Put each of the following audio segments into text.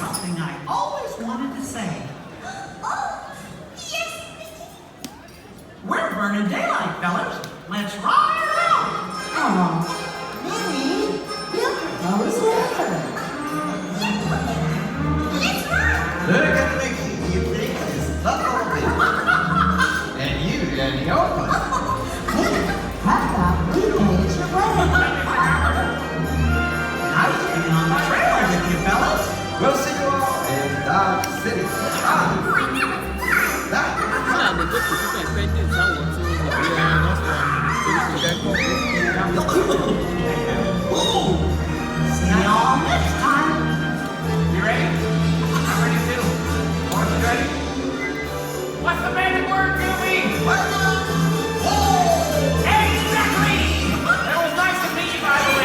something I always wanted to say. Oh, yes, Mickey. We're burning daylight, fellas. Let's ride out. Oh, Minnie, you propose later. Let's run. Look at Mickey, you think it's Buffalo Bill. And you, Danny, open. Hey, how about we page your way? Nice being on the trail with you, fellas. We'll see you all in Dodge City. See y'all next time. You ready? I'm ready too. Orange, you ready? What's the magic word, Goofy? Exactly! It was nice to meet you, by the way,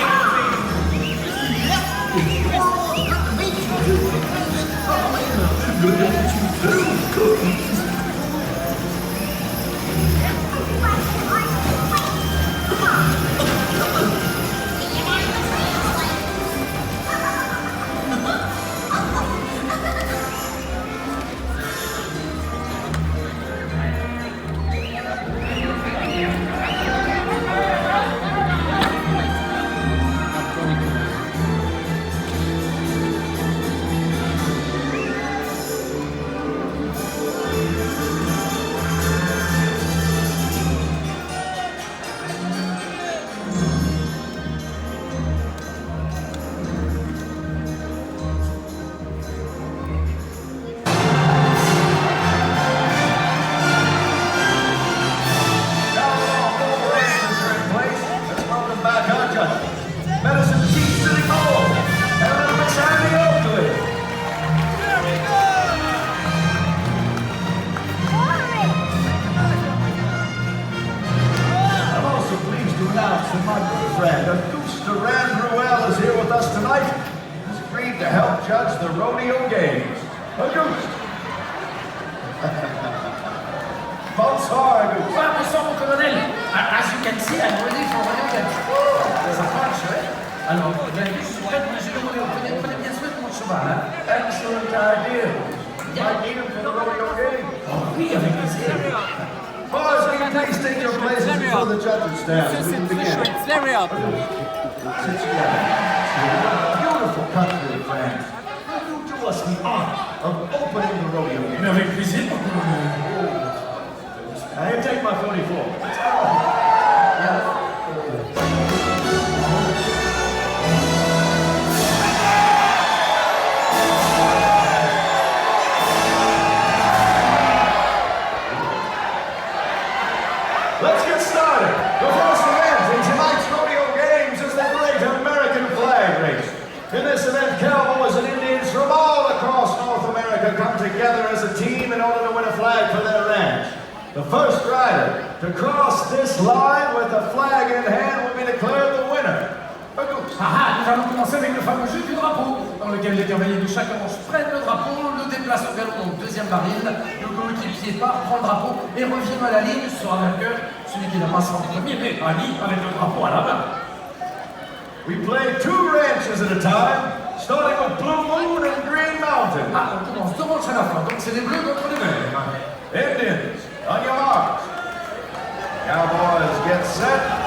to help judge the rodeo games. A goose. Bonsoir, goose. Well, bonsoir, mon colonel. As you can see, I'm ready for rodeo games. There's a punch, right? Alors, vous avez vu, je suis prêt pour les jeux de rodeo. Prenez bien soin de mon cheval, hein? Excellent idea. Might need him for the rodeo game. Oh, oui, avec plaisir. Boys, will you please take your places before the judges stand? We can begin. Very up. Sit together. Beautiful country of France. Will you do us the honor of opening the rodeo game? Avec plaisir, mon colonel. I take my 44. Let's get started. The first event in tonight's rodeo games is the Great American Flag Race. In this event, cowboys and Indians from all across North America come together as a team in order to win a flag for their ranch. The first rider to cross this line with a flag in hand will be declared the winner. Nous allons commencer avec le fameux jeu du drapeau, dans lequel les cavaliers de chaque manche prennent le drapeau, le déplacent au galop, donc deuxième baril, le coéquipier part, prend le drapeau et revient à la ligne, sera vainqueur celui qui la passe en premier, mais Ali avec le drapeau à la main. We play 2 ranches at a time, starting with Blue Moon and Green Mountain. On commence 2 manches à la fois, donc c'est les bleus contre les verts. Indians, on your marks. Cowboys get set.